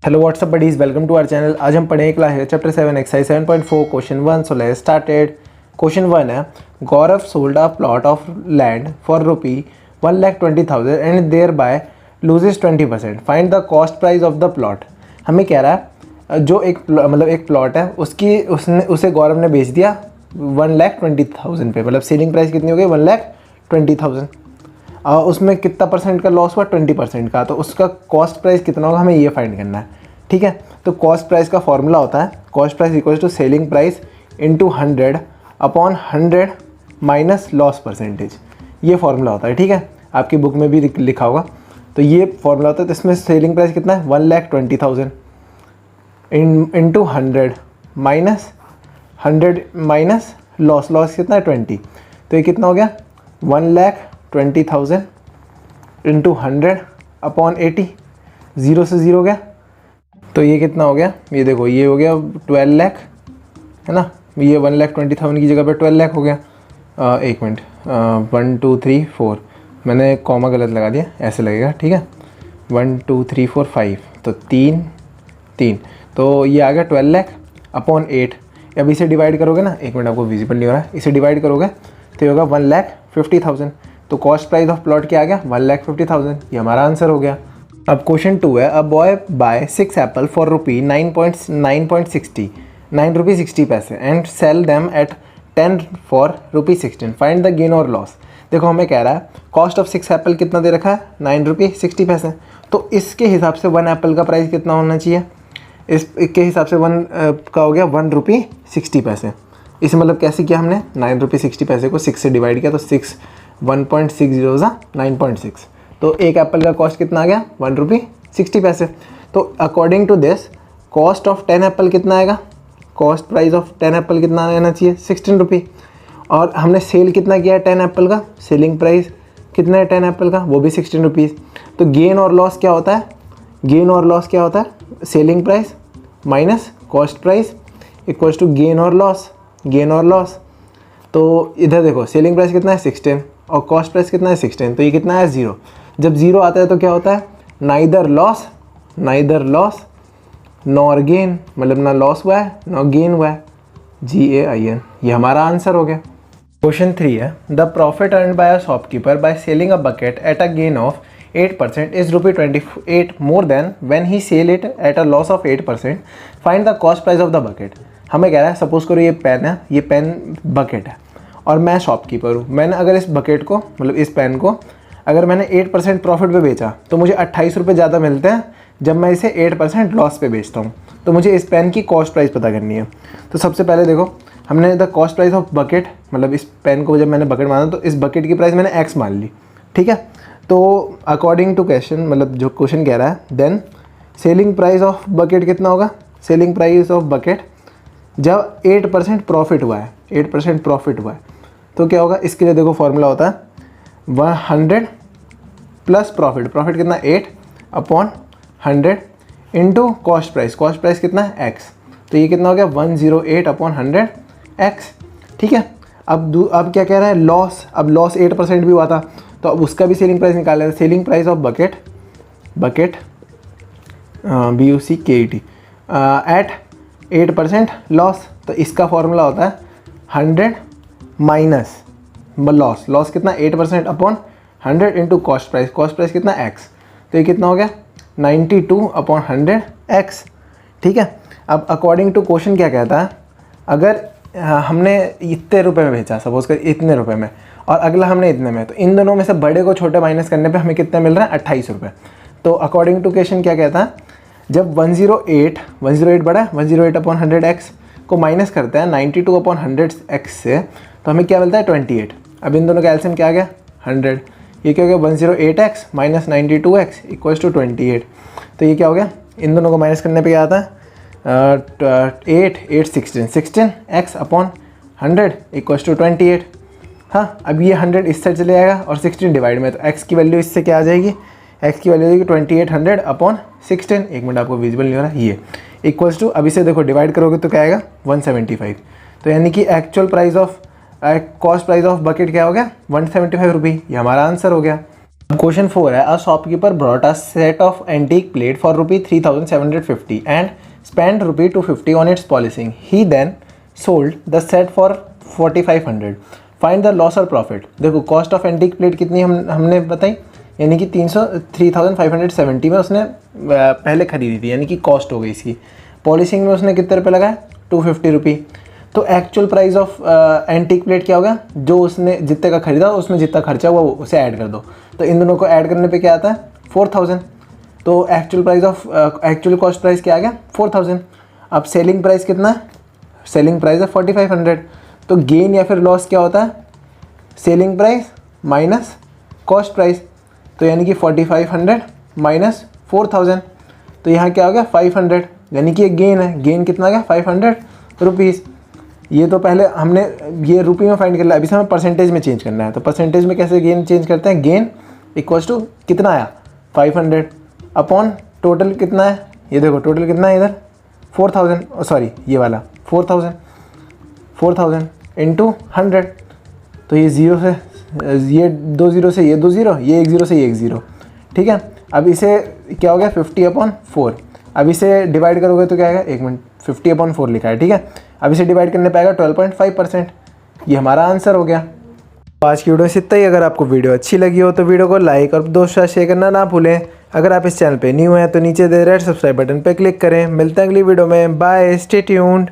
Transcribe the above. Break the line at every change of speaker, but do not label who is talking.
Hello what's up buddies, welcome to our channel. आज हम पढ़ेंगे क्लास है chapter 7 exercise 7.4 question 1। So let's started. Question 1 है, Gaurav sold a plot of land for ₹1,20,000 and thereby loses 20%। Find the cost price of the plot. हमें कह रहा है जो एक प्लॉट है उसे गौरव ने बेच दिया 1,20,000 पे, मतलब सेलिंग प्राइस कितनी हो गई 1,20,000। उसमें कितना परसेंट का लॉस हुआ 20% का, तो उसका कॉस्ट प्राइस कितना होगा हमें ये फाइंड करना है। ठीक है, तो कॉस्ट प्राइस का फॉर्मूला होता है cost price equals to selling price into 100 upon 100 minus loss percentage. ये फॉर्मूला होता है। ठीक है, आपकी बुक में भी लिखा होगा। तो ये फॉर्मूला होता है। तो इसमें सेलिंग प्राइस कितना है 1,20,000 इंटू 100 माइनस लॉस कितना है 20। तो ये कितना हो गया 1,20,000 इंटू 100 अपॉन 80। ज़ीरो से ज़ीरो गया तो ये कितना हो गया, ये देखो ये हो गया 12 लाख, है ना। ये 1,20,000 की जगह पे 12 लाख हो गया। एक मिनट, 1 2 3 4 मैंने कॉमा गलत लगा दिया, ऐसे लगेगा। ठीक है, 1 2 3 4 5 तो 3 तो ये आ गया 12 लाख अपॉन 8। अब इसे डिवाइड करोगे ना, एक मिनट आपको विजिबल नहीं हो रहा है, इसे डिवाइड करोगे तो ये होगा 1,50,000। तो कॉस्ट प्राइस ऑफ प्लॉट क्या आ गया 1,50,000। ये हमारा आंसर हो गया। अब क्वेश्चन 2 है, a boy buy 6 apple for ₹9.60 and sell them at 10 for ₹16। Find the gain और लॉस। देखो हमें कह रहा है कॉस्ट ऑफ 6 एप्पल कितना दे रखा है ₹9.60। तो इसके हिसाब से 1 एप्पल का प्राइस कितना होना चाहिए, इसके हिसाब से 1 का हो गया ₹1.60। इसे मतलब कैसे किया हमने, ₹9.60 को 6 से डिवाइड किया तो 6 1.60 9.6। तो एक एप्पल का कॉस्ट कितना आ गया ₹1.60। तो according to this cost of 10 apple कितना आएगा, कॉस्ट प्राइस ऑफ 10 एप्पल कितना आना चाहिए ₹16। और हमने सेल कितना किया है 10 एप्पल का, सेलिंग प्राइस कितना है 10 एप्पल का, वो भी ₹16। तो गेन और लॉस क्या होता है, गेन और लॉस क्या होता है, selling price minus cost price equals to gain और लॉस। तो इधर देखो सेलिंग प्राइस कितना है 16 और कॉस्ट प्राइस कितना है 16, तो ये कितना है 0। जब 0 आता है तो क्या होता है नाइदर लॉस नॉर गेन, मतलब ना लॉस हुआ है ना गेन हुआ है, GAIN। ये हमारा आंसर हो गया। क्वेश्चन 3 है, the profit earn by a shopkeeper by selling a bucket at a gain of 8% is ₹28 more than when he sell it at a loss of 8%। Find the cost price of the bucket. हमें कह रहा है suppose करो ये pen है, ये pen bucket है और मैं शॉपकीपर हूँ। मैंने अगर इस बकेट को मतलब इस पेन को अगर मैंने 8% प्रॉफिट पे बेचा तो मुझे ₹28 ज़्यादा मिलते हैं जब मैं इसे 8% लॉस पे बेचता हूँ। तो मुझे इस पेन की कॉस्ट प्राइस पता करनी है। तो सबसे पहले देखो हमने the cost price of bucket, मतलब इस पेन को जब मैंने बकेट माना तो इस बकेट की प्राइस मैंने X मान ली। ठीक है, तो अकॉर्डिंग टू क्वेश्चन, मतलब जो क्वेश्चन कह रहा है, then selling price of bucket कितना होगा, सेलिंग प्राइस ऑफ बकेट जब 8% प्रॉफिट हुआ है, 8% प्रॉफिट हुआ है तो क्या होगा, इसके लिए देखो फॉर्मूला होता है 100 प्लस प्रॉफिट कितना 8 अपॉन 100 इंटू कॉस्ट प्राइस कितना है X। तो ये कितना हो गया 108 अपॉन 100 X। ठीक है, अब क्या कह रहा है लॉस। अब लॉस 8% भी हुआ था तो अब उसका भी सेलिंग प्राइस निकाल रहे हैं। Selling price of bucket BUCKET at 8% loss. तो इसका फॉर्मूला होता है 100 माइनस लॉस कितना 8% अपॉन 100 इंटू कॉस्ट प्राइस कितना X। तो ये कितना हो गया 92 अपॉन 100 X। ठीक है, अब अकॉर्डिंग टू क्वेश्चन क्या कहता है, अगर हमने इतने रुपए में बेचा, सपोज कर इतने रुपए में, और अगला हमने इतने में, तो इन दोनों में से बड़े को छोटे माइनस करने पे हमें कितना मिल रहा है ₹28। तो अकॉर्डिंग टू क्वेश्चन क्या कहता है, जब 108 बड़ा 108 अपॉन 100 X को माइनस करते हैं 92 अपॉन 100 X से, तो हमें क्या मिलता है 28। अब इन दोनों का एलसीएम क्या आ गया 100। ये क्या हो गया 108X minus 92X equals to 28। तो ये क्या हो गया, इन दोनों को माइनस करने पे क्या आता है 16 X अपॉन 100 इक्वल्स टू 28। हाँ, अब ये 100 इस साइड चले जाएगा और 16 डिवाइड में, तो X की वैल्यू इससे क्या आ जाएगी, X की वैल्यू आएगी 2800 अपॉन 16। एक मिनट आपको विजिबल नहीं हो रहा, ये इक्वल्स टू, अब इसे देखो डिवाइड करोगे तो क्या आएगा 175। तो यानी कि actual price of cost price of bucket क्या हो गया ₹175। ये हमारा आंसर हो गया। क्वेश्चन 4 है, a shopkeeper brought a set of antique plate for ₹3,750 and spend ₹250 on its polishing. He then sold the set for 4,500. Find the loss और profit. देखो कॉस्ट ऑफ एंटीक प्लेट कितनी हमने बताई, यानी कि 3,570 में उसने पहले खरीदी थी, यानी कि कॉस्ट हो गई इसकी. पॉलिशिंग में उसने कितने रुपये लगाए, 250 रुपये. तो actual price of antique plate क्या होगा, जो उसने जितने का खरीदा उसमें जितना खर्चा हुआ उसे ऐड कर दो. तो इन दोनों को ऐड करने पे क्या आता है, 4,000. तो actual price of actual cost price क्या आ गया, 4,000. अब सेलिंग प्राइस कितना है, सेलिंग प्राइस है 4,500. तो गेन या फिर लॉस क्या होता है, selling price minus cost price. तो यानी कि 4,500 माइनस 4,000. तो यहाँ क्या हो गया 500, यानी कि ये गेन है. गेन कितना गया 500 रुपीज़. ये तो पहले हमने ये रुपये में फाइंड कर लिया, अभी से हमें परसेंटेज में चेंज करना है. तो परसेंटेज में कैसे गेन चेंज करते हैं, गेन इक्वल्स टू कितना आया 500 अपॉन टोटल कितना है, ये देखो टोटल कितना है इधर 4,000, सॉरी ये वाला 4,000 इंटू 100. तो ये ज़ीरो से ये 2 ज़ीरो से ये 2 ज़ीरो, ये 1 ज़ीरो से ये 1 ज़ीरो. ठीक है. अब इसे क्या हो गया 50/4. अब इसे डिवाइड करोगे तो क्या आएगा, 1 मिनट, 50/4 लिखा है. ठीक है. अब इसे डिवाइड करने पे आएगा 12.5%. ये हमारा आंसर हो गया. आज की वीडियो से इतना ही. अगर आपको वीडियो अच्छी लगी हो तो वीडियो को लाइक और दोस्तों शेयर करना ना भूलें. अगर आप इस चैनल पे न्यू हैं तो नीचे दे रेड सब्सक्राइब बटन पे क्लिक करें. मिलते हैं अगली वीडियो में. Bye, stay tuned.